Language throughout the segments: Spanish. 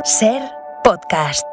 Ser Podcast.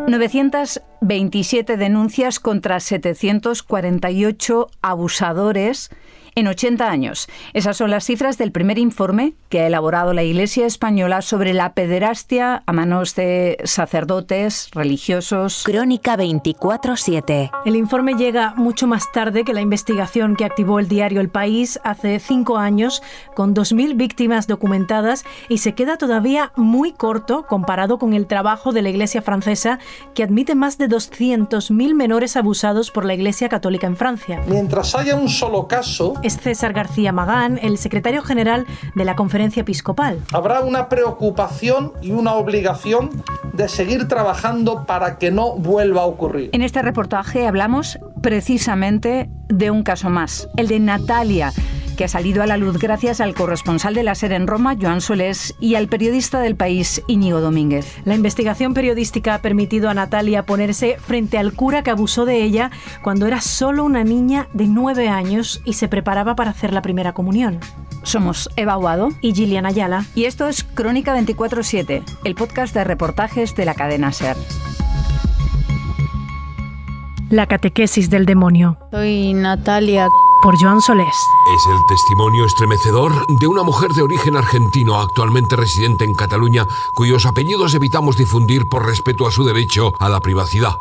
927 denuncias contra 748 abusadores en 80 años. Esas son las cifras del primer informe que ha elaborado la Iglesia española sobre la pederastia a manos de sacerdotes religiosos. Crónica 24/7. El informe llega mucho más tarde que la investigación que activó el diario El País hace 5 años, con 2.000 víctimas documentadas, y se queda todavía muy corto comparado con el trabajo de la Iglesia francesa, que admite más de 200.000 menores abusados por la Iglesia Católica en Francia. Mientras haya un solo caso, Es César García Magán, el secretario general de la Conferencia Episcopal. habrá una preocupación y una obligación de seguir trabajando para que no vuelva a ocurrir. En este reportaje hablamos precisamente de un caso más, el de Natalia, que ha salido a la luz gracias al corresponsal de la SER en Roma, Joan Solés, y al periodista del País, Íñigo Domínguez. La investigación periodística ha permitido a Natalia ponerse frente al cura que abusó de ella cuando era solo una niña de 9 años y se preparaba para hacer la primera comunión. Somos Eva Aguado Y Gillian Ayala. y esto es Crónica 24/7, el podcast de reportajes de la cadena SER. La catequesis del demonio, Soy Natalia. por Joan Solés. Es el testimonio estremecedor de una mujer de origen argentino actualmente residente en Cataluña, cuyos apellidos evitamos difundir por respeto a su derecho a la privacidad.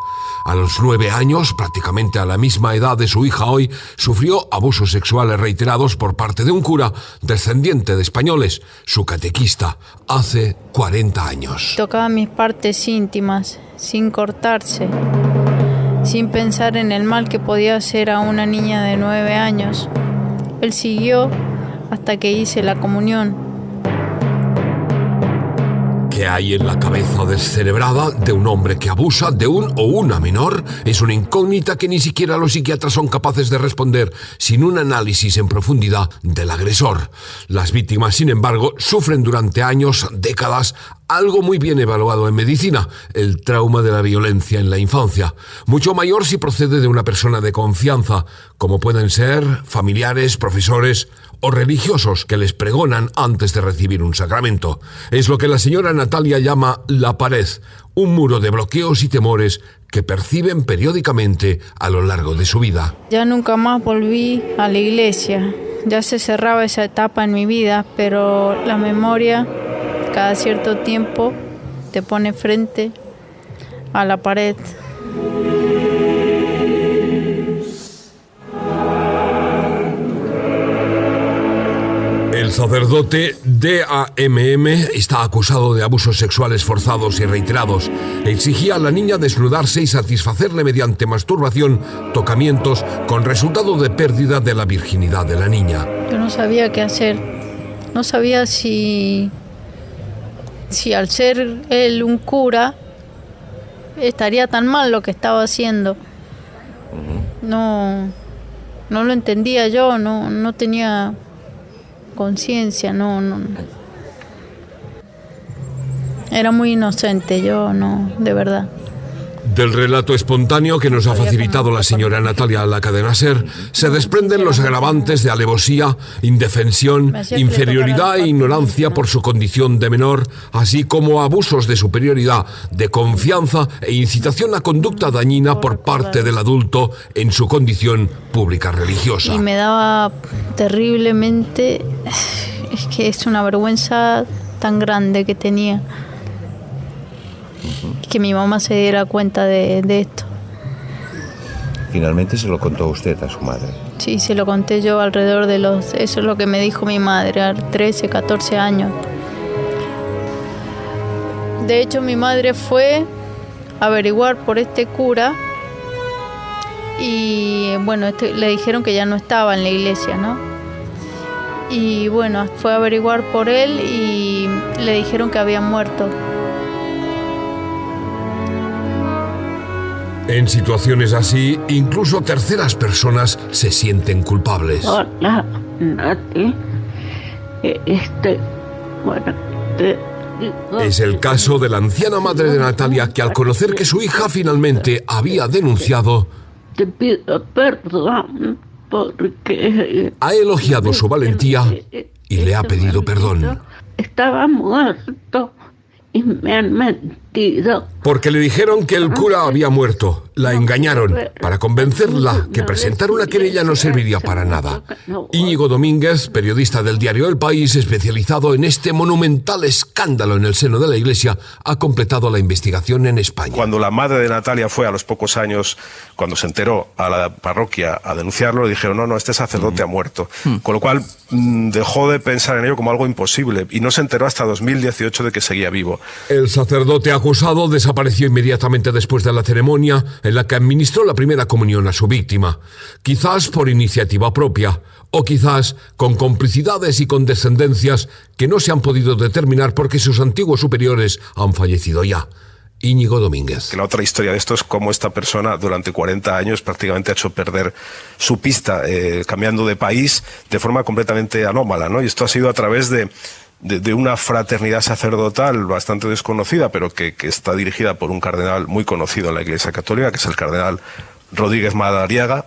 A los 9 años, prácticamente a la misma edad de su hija hoy, sufrió abusos sexuales reiterados por parte de un cura descendiente de españoles, su catequista, hace 40 años. Tocaba mis partes íntimas, sin cortarse, sin pensar en el mal que podía hacer a una niña de 9 años. Él siguió hasta que hice la comunión. ¿Qué hay en la cabeza descerebrada de un hombre que abusa de un o una menor? Es una incógnita que ni siquiera los psiquiatras son capaces de responder sin un análisis en profundidad del agresor. Las víctimas, sin embargo, sufren durante años, décadas, algo muy bien evaluado en medicina, el trauma de la violencia en la infancia. Mucho mayor si procede de una persona de confianza, como pueden ser familiares, profesores o religiosos que les pregonan antes de recibir un sacramento. Es lo que la señora Natalia llama la pared, un muro de bloqueos y temores que perciben periódicamente a lo largo de su vida. Ya nunca más volví a la iglesia. Ya se cerraba esa etapa en mi vida, pero la memoria cada cierto tiempo te pone frente a la pared. El sacerdote DAMM está acusado de abusos sexuales forzados y reiterados. Exigía a la niña desnudarse y satisfacerle mediante masturbación, tocamientos, con resultado de pérdida de la virginidad de la niña. Yo no sabía qué hacer. No sabía si al ser él un cura estaría tan mal lo que estaba haciendo. No lo entendía yo, no tenía conciencia, no. Era muy inocente, yo no, de verdad. Del relato espontáneo que nos ha facilitado la señora Natalia a la cadena SER, se desprenden los agravantes de alevosía, indefensión, inferioridad e ignorancia por su condición de menor, así como abusos de superioridad, de confianza e incitación a conducta dañina por parte del adulto en su condición pública religiosa. Y me daba terriblemente, es que es una vergüenza tan grande que tenía, que mi mamá se diera cuenta de esto. Finalmente se lo contó usted a su madre. Sí, se lo conté yo alrededor de eso es lo que me dijo mi madre, a 13, 14 años. De hecho, mi madre fue a averiguar por este cura y bueno, le dijeron que ya no estaba en la iglesia, ¿no? Y bueno, fue a averiguar por él y le dijeron que había muerto. En situaciones así, incluso terceras personas se sienten culpables. Hola, Nati. Es el caso de la anciana madre de Natalia que, al conocer que su hija finalmente había denunciado, Te pido perdón porque... ha elogiado su valentía y le ha pedido perdón. estaba muerto y me han mentido. Porque le dijeron que el cura había muerto. La engañaron para convencerla que presentar una querella no serviría para nada. Íñigo Domínguez, periodista del diario El País, especializado en este monumental escándalo en el seno de la Iglesia, ha completado la investigación en España. Cuando la madre de Natalia fue a los pocos años, cuando se enteró, a la parroquia a denunciarlo, le dijeron, no, este sacerdote ha muerto. Con lo cual dejó de pensar en ello como algo imposible y no se enteró hasta 2018 de que seguía vivo. El sacerdote acusado desapareció inmediatamente después de la ceremonia en la que administró la primera comunión a su víctima, quizás por iniciativa propia, o quizás con complicidades y condescendencias que no se han podido determinar porque sus antiguos superiores han fallecido ya. Íñigo Domínguez. La otra historia de esto es cómo esta persona durante 40 años prácticamente ha hecho perder su pista, cambiando de país de forma completamente anómala, ¿no? Y esto ha sido a través de una fraternidad sacerdotal bastante desconocida, pero que está dirigida por un cardenal muy conocido en la Iglesia Católica, que es el cardenal Rodríguez Madariaga,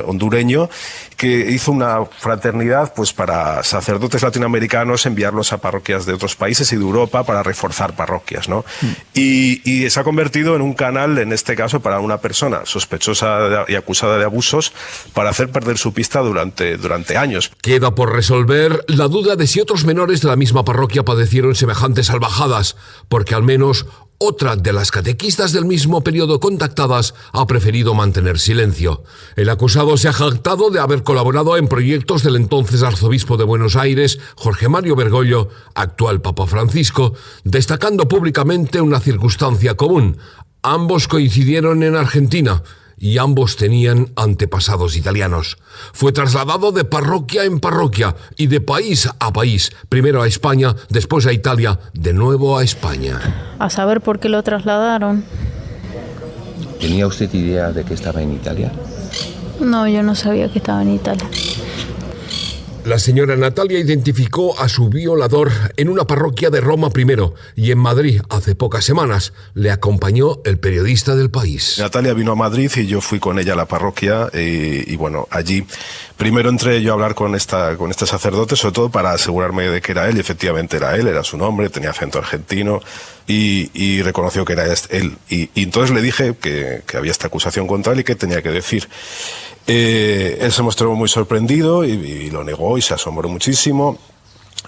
hondureño, que hizo una fraternidad pues para sacerdotes latinoamericanos, enviarlos a parroquias de otros países y de Europa para reforzar parroquias, ¿no? Y se ha convertido en un canal, en este caso, para una persona sospechosa y acusada de abusos, para hacer perder su pista durante años. Queda por resolver la duda de si otros menores de la misma parroquia padecieron semejantes salvajadas, porque al menos otra de las catequistas del mismo periodo contactadas ha preferido mantener silencio. El acusado se ha jactado de haber colaborado en proyectos del entonces arzobispo de Buenos Aires, Jorge Mario Bergoglio, actual Papa Francisco, destacando públicamente una circunstancia común. Ambos coincidieron en Argentina y ambos tenían antepasados italianos. Fue trasladado de parroquia en parroquia y de país a país, primero a España, después a Italia, de nuevo a España. A saber por qué lo trasladaron. ¿Tenía usted idea de que estaba en Italia? No, yo no sabía que estaba en Italia. La señora Natalia identificó a su violador en una parroquia de Roma primero y en Madrid hace pocas semanas. Le acompañó el periodista del País. Natalia vino a Madrid y yo fui con ella a la parroquia y bueno, allí primero entré yo a hablar con este sacerdote, sobre todo para asegurarme de que era él, y efectivamente era él, era su nombre, tenía acento argentino y reconoció que era él. Y entonces le dije que había esta acusación contra él y que tenía que decir. Él se mostró muy sorprendido y lo negó y se asombró muchísimo.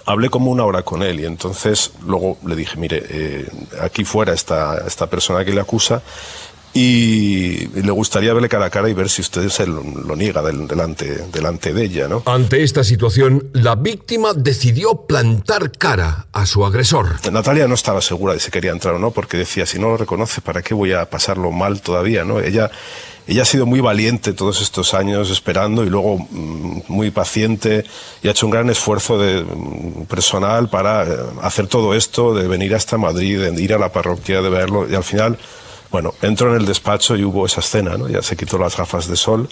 Hablé como una hora con él y entonces luego le dije, mire, aquí fuera está esta persona que le acusa y le gustaría verle cara a cara y ver si usted se lo niega delante de ella, ¿no? Ante esta situación, la víctima decidió plantar cara a su agresor. Natalia no estaba segura de si quería entrar o no, porque decía, si no lo reconoce, ¿para qué voy a pasarlo mal todavía, no? Ella ha sido muy valiente todos estos años esperando y luego muy paciente y ha hecho un gran esfuerzo personal para hacer todo esto, de venir hasta Madrid, de ir a la parroquia, de verlo, y al final, bueno, entró en el despacho y hubo esa escena, ¿no? Ya se quitó las gafas de sol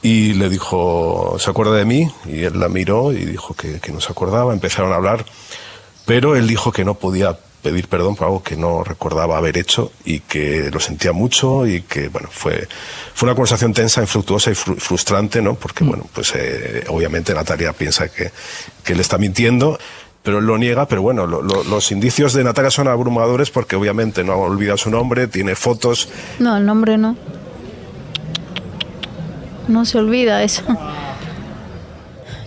y le dijo, ¿se acuerda de mí? Y él la miró y dijo que no se acordaba, empezaron a hablar, pero él dijo que no podía pedir perdón por algo que no recordaba haber hecho y que lo sentía mucho y que, bueno, fue una conversación tensa, infructuosa y frustrante, ¿no? Porque, bueno, pues obviamente Natalia piensa que él está mintiendo, pero él lo niega, pero bueno, los indicios de Natalia son abrumadores porque obviamente no ha olvidado su nombre, tiene fotos. No, el nombre no. No se olvida eso.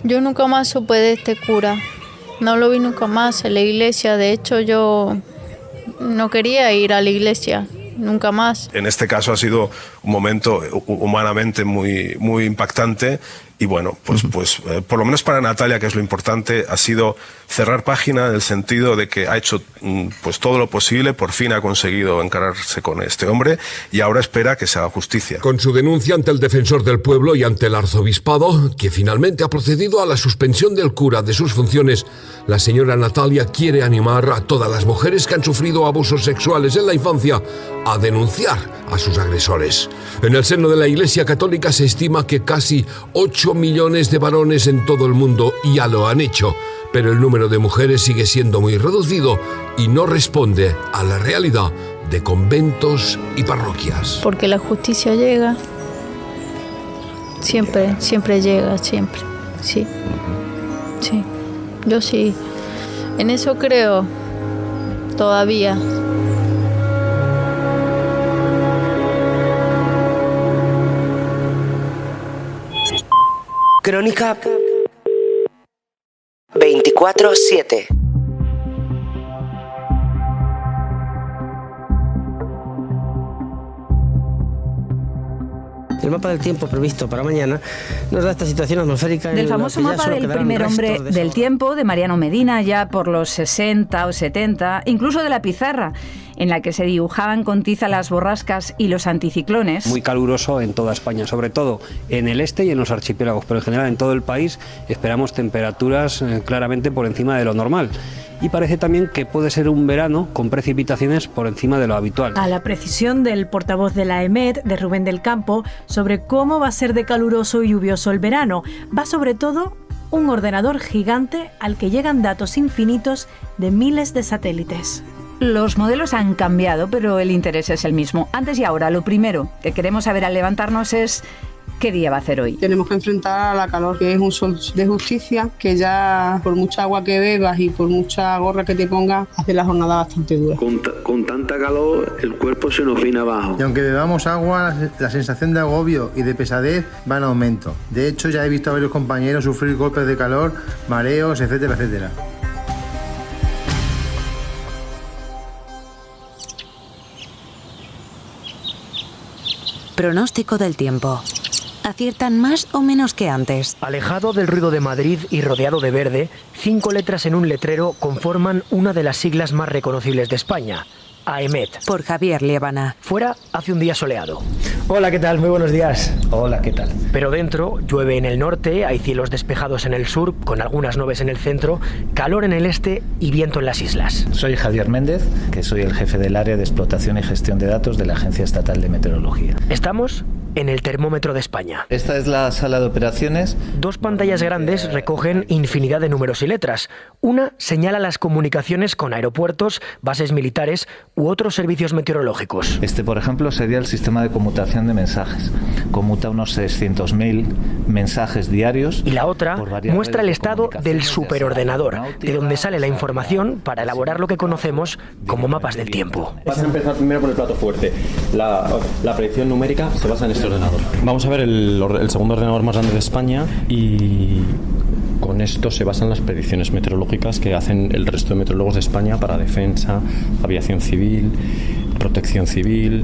Yo nunca más supe de este cura. No lo vi nunca más en la iglesia. De hecho, yo no quería ir a la iglesia, nunca más. En este caso ha sido un momento humanamente muy, muy impactante. Y bueno, pues por lo menos para Natalia, que es lo importante, ha sido cerrar página en el sentido de que ha hecho pues todo lo posible, por fin ha conseguido encararse con este hombre y ahora espera que se haga justicia. Con su denuncia ante el defensor del pueblo y ante el arzobispado, que finalmente ha procedido a la suspensión del cura de sus funciones, la señora Natalia quiere animar a todas las mujeres que han sufrido abusos sexuales en la infancia a denunciar a sus agresores. En el seno de la Iglesia Católica se estima que casi 8 millones de varones en todo el mundo ya lo han hecho, pero el número de mujeres sigue siendo muy reducido y no responde a la realidad de conventos y parroquias. Porque la justicia llega, siempre llega, siempre, sí. Yo sí En eso creo, todavía. Crónica 24/7. El mapa del tiempo previsto para mañana nos da esta situación atmosférica. Del famoso mapa del primer hombre del tiempo de Mariano Medina, ya por los 60 o 70, incluso de la pizarra, en la que se dibujaban con tiza las borrascas y los anticiclones. Muy caluroso en toda España, sobre todo en el este y en los archipiélagos, pero en general en todo el país esperamos temperaturas claramente por encima de lo normal. Y parece también que puede ser un verano con precipitaciones por encima de lo habitual. A la precisión del portavoz de la EMET, de Rubén del Campo, sobre cómo va a ser de caluroso y lluvioso el verano, va sobre todo un ordenador gigante al que llegan datos infinitos de miles de satélites. Los modelos han cambiado, pero el interés es el mismo. Antes y ahora, lo primero que queremos saber al levantarnos es ¿qué día va a hacer hoy? Tenemos que enfrentar a la calor, que es un sol de justicia, que ya por mucha agua que bebas y por mucha gorra que te pongas, hace la jornada bastante dura. Con tanta calor, el cuerpo se nos viene abajo. Y aunque bebamos agua, la sensación de agobio y de pesadez va en aumento. De hecho, ya he visto a varios compañeros sufrir golpes de calor, mareos, etcétera, etcétera. Pronóstico del tiempo. ¿Aciertan más o menos que antes? Alejado del ruido de Madrid y rodeado de verde, 5 letras en un letrero conforman una de las siglas más reconocibles de España, AEMET. Por Javier Liébana. Fuera hace un día soleado. Hola, ¿qué tal? Muy buenos días. Hola, ¿qué tal? Pero dentro llueve en el norte, hay cielos despejados en el sur, con algunas nubes en el centro, calor en el este y viento en las islas. Soy Javier Méndez, que soy el jefe del área de explotación y gestión de datos de la Agencia Estatal de Meteorología. Estamos en el termómetro de España. Esta es la sala de operaciones. 2 pantallas grandes recogen infinidad de números y letras. Una señala las comunicaciones con aeropuertos, bases militares u otros servicios meteorológicos. Este, por ejemplo, sería el sistema de conmutación de mensajes. Conmuta unos 600.000 mensajes diarios. Y la otra muestra el estado del superordenador, de donde sale la información para elaborar lo que conocemos como mapas del tiempo. Vas a empezar primero por el plato fuerte. La predicción numérica se basa en este ordenador. Vamos a ver el segundo ordenador más grande de España y con esto se basan las predicciones meteorológicas que hacen el resto de meteorólogos de España para defensa, aviación civil, protección civil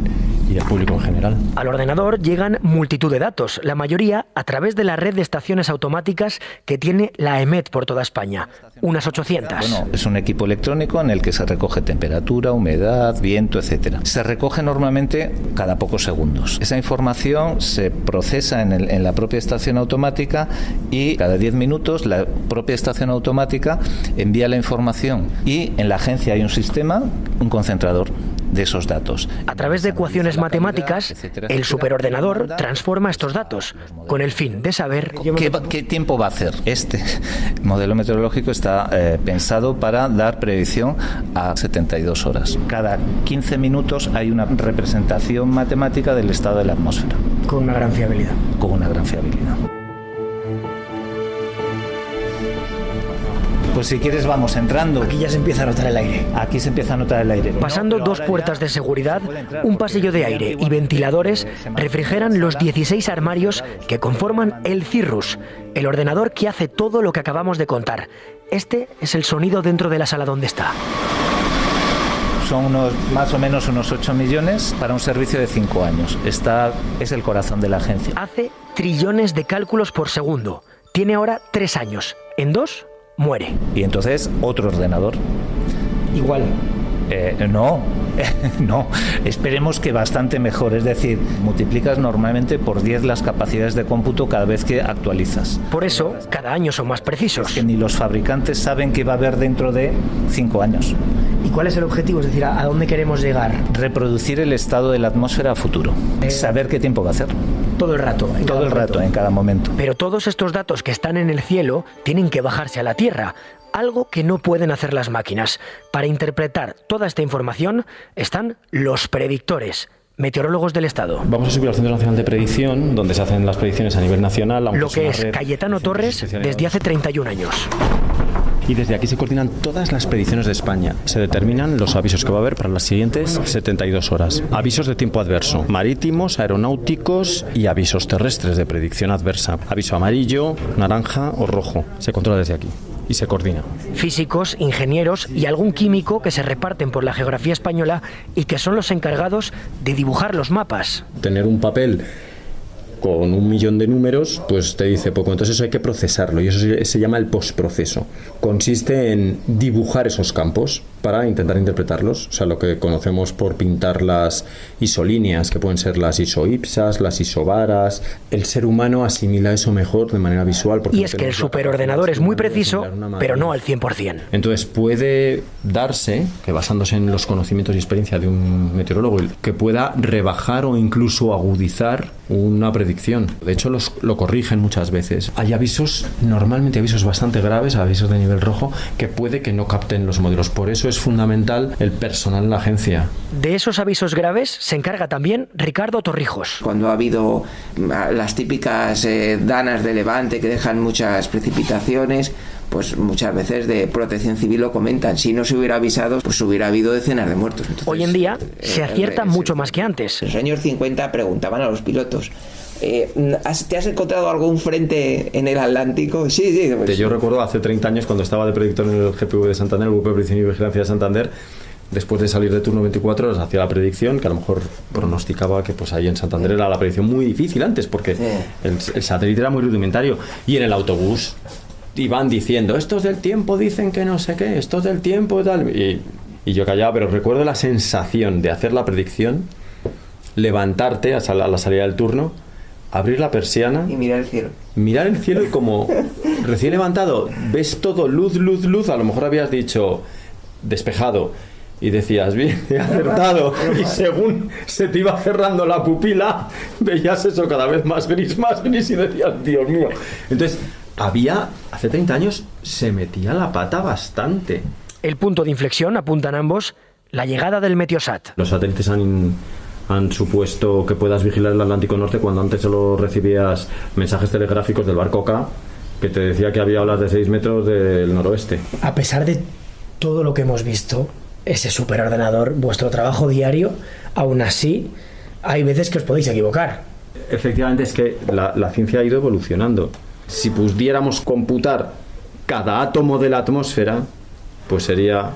y el público en general. Al ordenador llegan multitud de datos, la mayoría a través de la red de estaciones automáticas que tiene la EMET por toda España, unas 800. Bueno, es un equipo electrónico en el que se recoge temperatura, humedad, viento, etcétera. Se recoge normalmente cada pocos segundos. Esa información se procesa en la propia estación automática y cada 10 minutos la propia estación automática envía la información y en la agencia hay un sistema, un concentrador de esos datos. A través de ecuaciones matemáticas, el superordenador transforma estos datos, con el fin de saber qué tiempo va a hacer. Este modelo meteorológico está pensado para dar predicción a 72 horas. Cada 15 minutos hay una representación matemática del estado de la atmósfera. Con una gran fiabilidad. Con una gran fiabilidad. Pues si quieres vamos entrando. Aquí ya se empieza a notar el aire. Aquí se empieza a notar el aire. Pasando 2 puertas de seguridad, un pasillo de aire y ventiladores refrigeran los 16 armarios que conforman el Cirrus, el ordenador que hace todo lo que acabamos de contar. Este es el sonido dentro de la sala donde está. Son más o menos unos 8 millones para un servicio de 5 años. Es el corazón de la agencia. Hace trillones de cálculos por segundo. Tiene ahora 3 años. En 2 muere. Y entonces otro ordenador. Igual. No, esperemos que bastante mejor, es decir, multiplicas normalmente por 10 las capacidades de cómputo cada vez que actualizas. Por eso, cada año son más precisos. Es que ni los fabricantes saben qué va a haber dentro de 5 años. ¿Y cuál es el objetivo? Es decir, ¿a dónde queremos llegar? Reproducir el estado de la atmósfera a futuro. Saber qué tiempo va a hacer. Todo el rato. Todo el rato, en cada momento. Pero todos estos datos que están en el cielo tienen que bajarse a la Tierra. Algo que no pueden hacer las máquinas. Para interpretar toda esta información están los predictores, meteorólogos del Estado. Vamos a subir al Centro Nacional de Predicción, donde se hacen las predicciones a nivel nacional. Lo que es Cayetano Torres desde hace 31 años. y desde aquí se coordinan todas las predicciones de España. Se determinan los avisos que va a haber para las siguientes 72 horas. Avisos de tiempo adverso, marítimos, aeronáuticos y avisos terrestres de predicción adversa. Aviso amarillo, naranja o rojo. Se controla desde aquí y se coordina. Físicos, ingenieros y algún químico que se reparten por la geografía española y que son los encargados de dibujar los mapas. Tener un papel con 1 millón de números, pues te dice poco. Entonces eso hay que procesarlo y eso se llama el postproceso. Consiste en dibujar esos campos para intentar interpretarlos. O sea, lo que conocemos por pintar las isolíneas, que pueden ser las isoipsas, las isobaras. El ser humano asimila eso mejor de manera visual. Y es que el superordenador es muy preciso, pero no al 100%. Entonces puede darse, que basándose en los conocimientos y experiencia de un meteorólogo, que pueda rebajar o incluso agudizar una predicción. De hecho, lo corrigen muchas veces. Hay avisos, normalmente avisos bastante graves, avisos de nivel rojo, que puede que no capten los modelos. Por eso es fundamental el personal en la agencia. De esos avisos graves se encarga también Ricardo Torrijos. Cuando ha habido las típicas danas de levante que dejan muchas precipitaciones, pues muchas veces de Protección Civil lo comentan. Si no se hubiera avisado, pues hubiera habido decenas de muertos. Entonces, hoy en día se acierta mucho más que antes. En los años 50 preguntaban a los pilotos: ¿te has encontrado algún frente en el Atlántico? Sí. Pues, yo recuerdo hace 30 años cuando estaba de predictor en el GPV de Santander, el Grupo de Predicción y Vigilancia de Santander. Después de salir de turno 24 horas hacía la predicción, que a lo mejor pronosticaba que pues ahí en Santander era la predicción muy difícil antes, porque el satélite era muy rudimentario. Y en el autobús iban diciendo: estos del tiempo dicen que no sé qué, estos del tiempo y tal. Y yo callaba, pero recuerdo la sensación de hacer la predicción, levantarte a la salida del turno, abrir la persiana y mirar el cielo. Mirar el cielo y como recién levantado ves todo luz, luz, luz. A lo mejor habías dicho despejado y decías: bien, he acertado. Y según se te iba cerrando la pupila, veías eso cada vez más gris y decías: Dios mío. Entonces, hace 30 años se metía la pata bastante. El punto de inflexión, apuntan ambos, la llegada del Meteosat. Los satélites han supuesto que puedas vigilar el Atlántico Norte cuando antes solo recibías mensajes telegráficos del barco K, que te decía que había olas de 6 metros del noroeste. A pesar de todo lo que hemos visto, ese superordenador, vuestro trabajo diario, aún así, hay veces que os podéis equivocar. Efectivamente, es que la ciencia ha ido evolucionando. Si pudiéramos computar cada átomo de la atmósfera, pues sería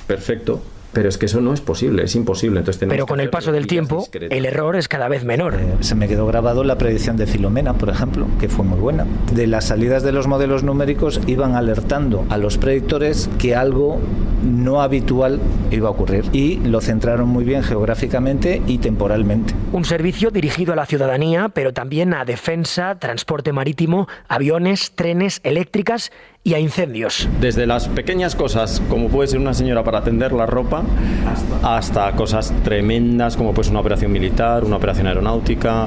perfecto. Pero es que eso no es posible, es imposible. Entonces pero con el paso del tiempo, el error es cada vez menor. Se me quedó grabado la predicción de Filomena, por ejemplo, que fue muy buena. De las salidas de los modelos numéricos iban alertando a los predictores que algo no habitual iba a ocurrir. Y lo centraron muy bien geográficamente y temporalmente. Un servicio dirigido a la ciudadanía, pero también a defensa, transporte marítimo, aviones, trenes, eléctricas y a incendios. Desde las pequeñas cosas, como puede ser una señora para tender la ropa, hasta cosas tremendas como pues una operación militar, una operación aeronáutica,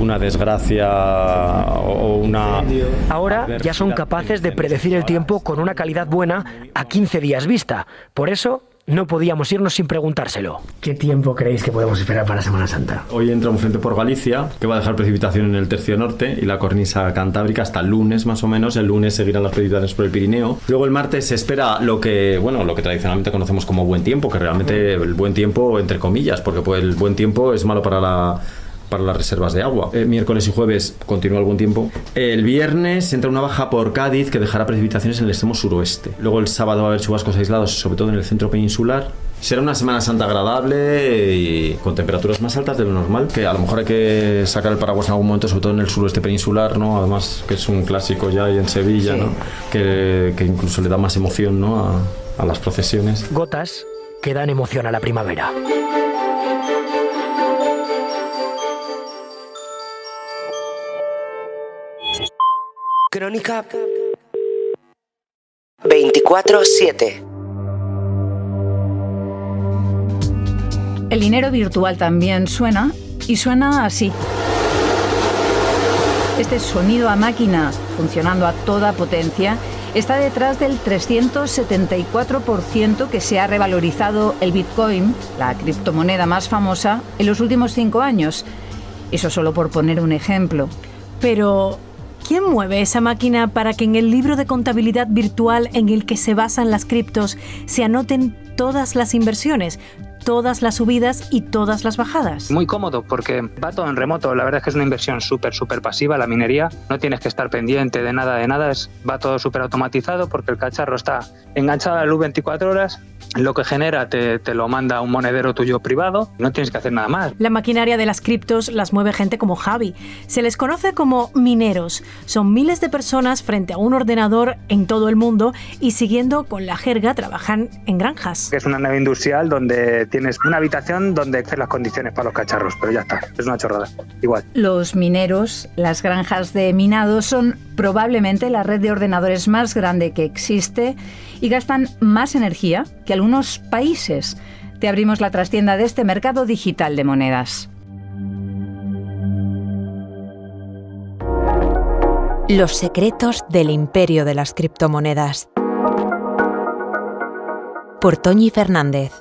una desgracia o una... Ahora ya son capaces de predecir el tiempo con una calidad buena a 15 días vista. Por eso no podíamos irnos sin preguntárselo. ¿Qué tiempo creéis que podemos esperar para Semana Santa? Hoy entra un frente por Galicia que va a dejar precipitación en el tercio norte y la cornisa cantábrica hasta el lunes más o menos. El lunes seguirán las precipitaciones por el Pirineo. Luego el martes se espera lo que tradicionalmente conocemos como buen tiempo, que realmente el buen tiempo entre comillas, porque pues, el buen tiempo es malo para las reservas de agua. Miércoles y jueves continúa el buen tiempo. El viernes entra una baja por Cádiz que dejará precipitaciones en el extremo suroeste. Luego el sábado va a haber chubascos aislados, sobre todo en el centro peninsular. Será una Semana Santa agradable y con temperaturas más altas de lo normal, que a lo mejor hay que sacar el paraguas en algún momento, sobre todo en el suroeste peninsular, ¿no? Además que es un clásico ya y en Sevilla, sí. ¿No? Que incluso le da más emoción, ¿no? a las procesiones. Gotas que dan emoción a la primavera. Crónica 24/7. El dinero virtual también suena, y suena así. Este sonido a máquina, funcionando a toda potencia, está detrás del 374% que se ha revalorizado el Bitcoin, la criptomoneda más famosa, en los últimos 5 años. Eso solo por poner un ejemplo. Pero ¿Quién mueve esa máquina para que en el libro de contabilidad virtual en el que se basan las criptos se anoten todas las inversiones, todas las subidas y todas las bajadas? Muy cómodo porque va todo en remoto. La verdad es que es una inversión súper pasiva, la minería. No tienes que estar pendiente de nada, va todo súper automatizado porque el cacharro está enganchado a la luz 24 horas. Lo que genera te lo manda un monedero tuyo privado. No tienes que hacer nada más. La maquinaria de las criptos las mueve gente como Javi. Se les conoce como mineros. Son miles de personas frente a un ordenador en todo el mundo y, siguiendo con la jerga, trabajan en granjas. Es una nave industrial donde tienes una habitación donde hacer las condiciones para los cacharros, pero ya está, es una chorrada, igual. Los mineros, las granjas de minado, son probablemente la red de ordenadores más grande que existe y gastan más energía que algunos países. Te abrimos la trastienda de este mercado digital de monedas. Los secretos del imperio de las criptomonedas. Por Toñi Fernández.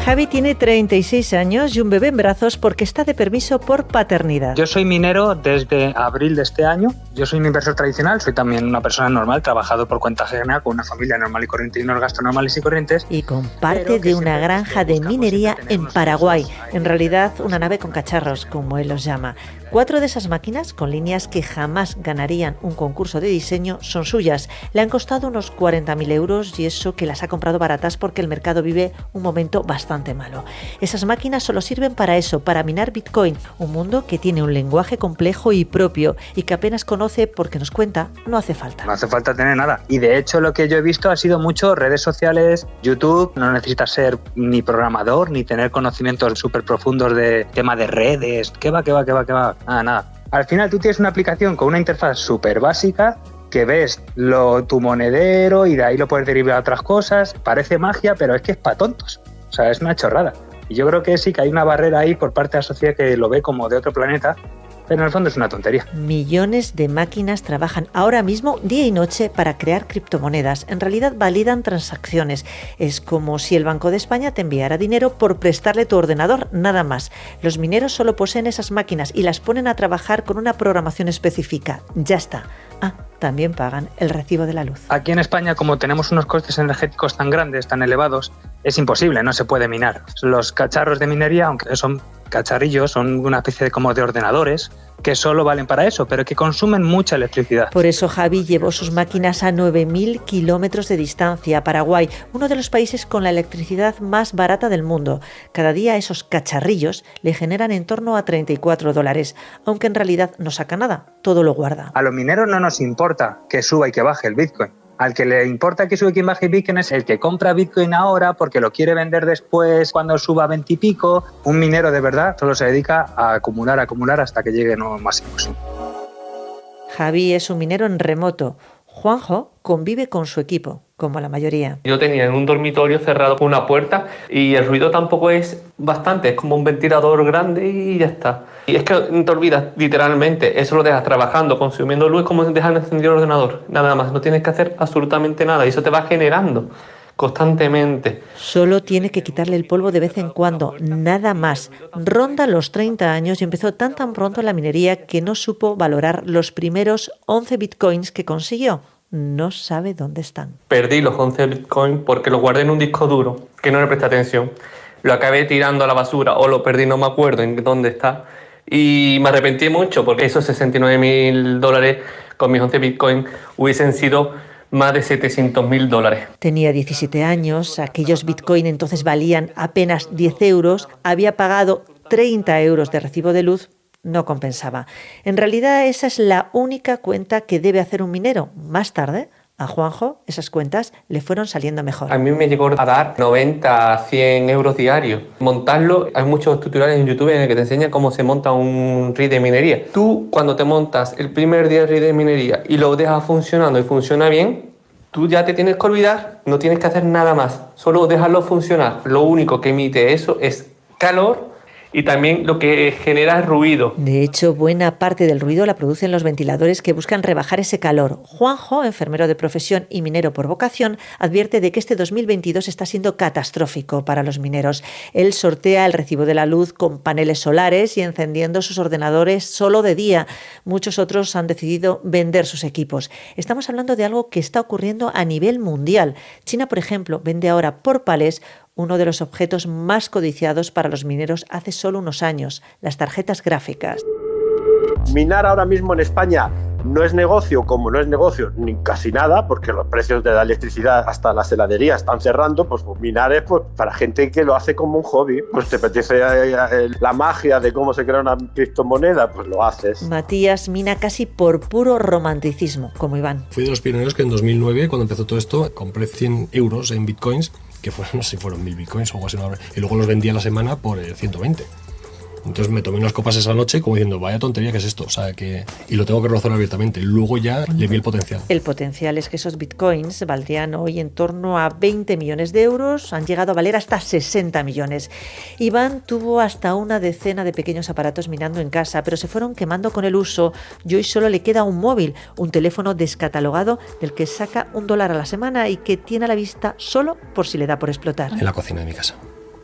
Javi tiene 36 años y un bebé en brazos porque está de permiso por paternidad. Yo soy minero desde abril de este año. Yo soy un inversor tradicional, soy también una persona normal, trabajador por cuenta ajena, con una familia normal y corriente y unos gastos normales y corrientes. Y con parte de una granja de minería en Paraguay. En realidad, una nave con cacharros, como él los llama. 4 de esas máquinas, con líneas que jamás ganarían un concurso de diseño, son suyas. Le han costado unos 40.000 euros y eso que las ha comprado baratas porque el mercado vive un momento bastante malo. Esas máquinas solo sirven para eso, para minar Bitcoin, un mundo que tiene un lenguaje complejo y propio y que apenas conoce porque nos cuenta, no hace falta. No hace falta tener nada. Y de hecho lo que yo he visto ha sido mucho redes sociales, YouTube. No necesitas ser ni programador ni tener conocimientos súper profundos de tema de redes. ¿Qué va? Nada. Al final tú tienes una aplicación con una interfaz súper básica que ves tu monedero y de ahí lo puedes derivar a otras cosas. Parece magia, pero es que es para tontos. O sea, es una chorrada. Y yo creo que sí que hay una barrera ahí por parte de la sociedad que lo ve como de otro planeta, pero en el fondo es una tontería. Millones de máquinas trabajan ahora mismo día y noche para crear criptomonedas. En realidad validan transacciones. Es como si el Banco de España te enviara dinero por prestarle tu ordenador, nada más. Los mineros solo poseen esas máquinas y las ponen a trabajar con una programación específica. Ya está. También pagan el recibo de la luz. Aquí en España, como tenemos unos costes energéticos tan grandes, tan elevados, es imposible, no se puede minar. Los cacharros de minería, aunque son cacharrillos, son una especie de ordenadores que solo valen para eso, pero que consumen mucha electricidad. Por eso Javi llevó sus máquinas a 9.000 kilómetros de distancia a Paraguay, uno de los países con la electricidad más barata del mundo. Cada día esos cacharrillos le generan en torno a $34, aunque en realidad no saca nada, todo lo guarda. A los mineros no nos importa que suba y que baje el Bitcoin. Al que le importa que sube y que baje Bitcoin es el que compra Bitcoin ahora porque lo quiere vender después cuando suba 20 y pico. Un minero de verdad solo se dedica a acumular hasta que llegue a nuevos máximos. Javi es un minero en remoto. Juanjo convive con su equipo, como la mayoría. Yo tenía en un dormitorio cerrado con una puerta y el ruido tampoco es bastante, es como un ventilador grande y ya está. Y es que te olvidas, literalmente, eso lo dejas trabajando, consumiendo luz, como dejar encendido el ordenador, nada más, no tienes que hacer absolutamente nada y eso te va generando constantemente. Solo tiene que quitarle el polvo de vez en cuando, nada más. Ronda los 30 años y empezó tan pronto la minería que no supo valorar los primeros 11 bitcoins que consiguió. No sabe dónde están. Perdí los 11 bitcoins porque los guardé en un disco duro, que no le presté atención. Lo acabé tirando a la basura o lo perdí, no me acuerdo en dónde está. Y me arrepentí mucho porque esos $69.000 con mis 11 bitcoins hubiesen sido más de $700.000. Tenía 17 años, aquellos bitcoin entonces valían apenas 10 euros, había pagado 30 euros de recibo de luz, no compensaba. En realidad esa es la única cuenta que debe hacer un minero. Más tarde, a Juanjo, esas cuentas le fueron saliendo mejor. A mí me llegó a dar 90 a 100 euros diarios. Montarlo, hay muchos tutoriales en YouTube en el que te enseñan cómo se monta un rig de minería. Tú, cuando te montas el primer día el rig de minería y lo dejas funcionando y funciona bien, tú ya te tienes que olvidar, no tienes que hacer nada más, solo dejarlo funcionar. Lo único que emite eso es calor y también lo que genera es ruido. De hecho, buena parte del ruido la producen los ventiladores que buscan rebajar ese calor. Juanjo, enfermero de profesión y minero por vocación, advierte de que este 2022 está siendo catastrófico para los mineros. Él sortea el recibo de la luz con paneles solares y encendiendo sus ordenadores solo de día. Muchos otros han decidido vender sus equipos. Estamos hablando de algo que está ocurriendo a nivel mundial. China, por ejemplo, vende ahora por palés uno de los objetos más codiciados para los mineros hace solo unos años, las tarjetas gráficas. Minar ahora mismo en España no es negocio, como no es negocio ni casi nada, porque los precios de la electricidad hasta las heladerías están cerrando. Pues minar es pues, para gente que lo hace como un hobby. Pues te apetece la magia de cómo se crea una criptomoneda, pues lo haces. Matías mina casi por puro romanticismo, como Iván. Fui de los pioneros que en 2009, cuando empezó todo esto, compré 100 euros en bitcoins, que fueron, no sé si fueron 1000 bitcoins o algo así, y luego los vendí a la semana por 120. Entonces me tomé unas copas esa noche como diciendo, vaya tontería que es esto, o sea, y lo tengo que reconocer abiertamente. Luego ya le vi el potencial. El potencial es que esos bitcoins valdrían hoy en torno a 20 millones de euros, han llegado a valer hasta 60 millones. Iván tuvo hasta una decena de pequeños aparatos minando en casa, pero se fueron quemando con el uso y hoy solo le queda un móvil, un teléfono descatalogado del que saca $1 a la semana y que tiene a la vista solo por si le da por explotar. En la cocina de mi casa,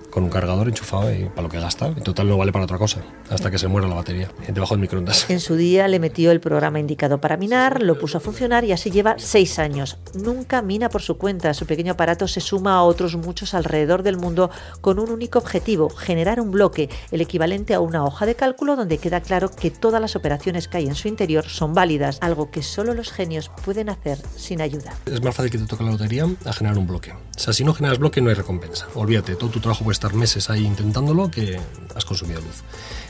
con un cargador enchufado y para lo que gasta. En total no vale para otra cosa, hasta que se muera la batería, debajo del microondas. En su día le metió el programa indicado para minar, lo puso a funcionar y así lleva 6 años. Nunca mina por su cuenta, su pequeño aparato se suma a otros muchos alrededor del mundo con un único objetivo, generar un bloque, el equivalente a una hoja de cálculo donde queda claro que todas las operaciones que hay en su interior son válidas, algo que solo los genios pueden hacer sin ayuda. Es más fácil que te toque la lotería a generar un bloque. O sea, si no generas bloque no hay recompensa. Olvídate, todo tu trabajo puede estar meses ahí intentándolo que has consumido luz.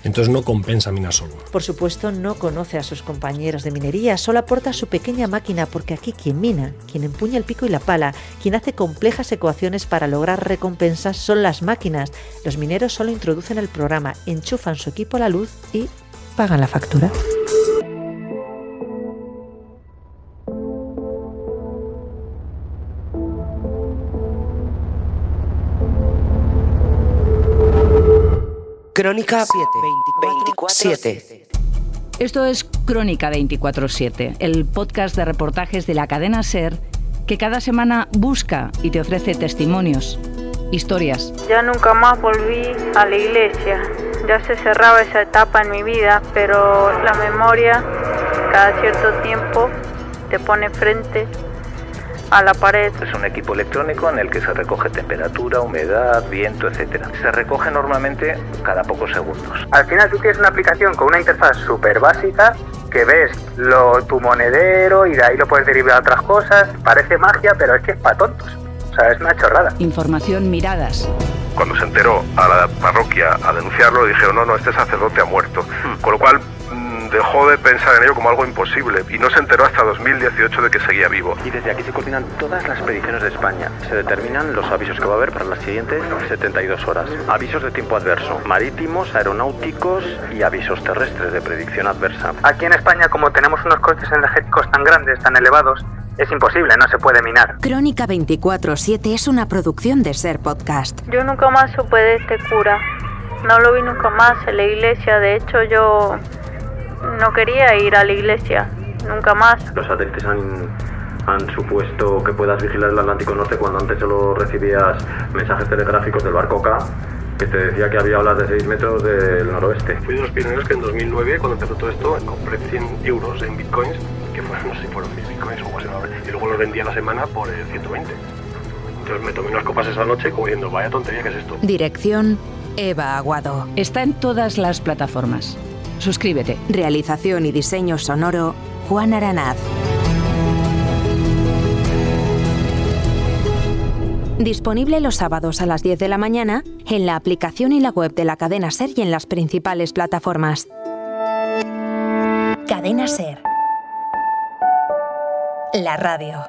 Entonces no compensa minar solo. Por supuesto no conoce a sus compañeros de minería, solo aporta su pequeña máquina porque aquí quien mina, quien empuña el pico y la pala, quien hace complejas ecuaciones para lograr recompensas son las máquinas. Los mineros solo introducen el programa, enchufan su equipo a la luz y pagan la factura. Crónica 24/7. Esto es Crónica 24/7, el podcast de reportajes de la cadena SER que cada semana busca y te ofrece testimonios, historias. Ya nunca más volví a la iglesia. Ya se cerraba esa etapa en mi vida, pero la memoria cada cierto tiempo te pone frente a la pared. Es un equipo electrónico en el que se recoge temperatura, humedad, viento, etc. Se recoge normalmente cada pocos segundos. Al final tú tienes una aplicación con una interfaz súper básica que ves tu monedero y de ahí lo puedes derivar a otras cosas. Parece magia, pero es que es para tontos. O sea, es una chorrada. Información, miradas. Cuando se enteró a la parroquia a denunciarlo, dijeron, no, este sacerdote ha muerto. Con lo cual dejó de pensar en ello como algo imposible y no se enteró hasta 2018 de que seguía vivo. Y desde aquí se coordinan todas las predicciones de España. Se determinan los avisos que va a haber para las siguientes 72 horas. Avisos de tiempo adverso, marítimos, aeronáuticos y avisos terrestres de predicción adversa. Aquí en España, como tenemos unos costes energéticos tan grandes, tan elevados, es imposible, no se puede minar. Crónica 24/7 es una producción de SER Podcast. Yo nunca más supe de este cura. No lo vi nunca más en la iglesia. De hecho, yo no quería ir a la iglesia, nunca más. Los satélites han supuesto que puedas vigilar el Atlántico Norte cuando antes solo recibías mensajes telegráficos del barco K, que te decía que había olas de 6 metros del noroeste. Fui de los pioneros que en 2009, cuando empezó todo esto, compré 100 euros en bitcoins, que fueron, no sé si fueron 1000 bitcoins o algo así, y luego los vendí a la semana por 120. Entonces me tomé unas copas esa noche como diciendo, vaya tontería que es esto. Dirección, Eva Aguado. Está en todas las plataformas. Suscríbete. Realización y diseño sonoro, Juan Aranaz. Disponible los sábados a las 10 de la mañana en la aplicación y la web de la cadena SER y en las principales plataformas. Cadena SER. La radio.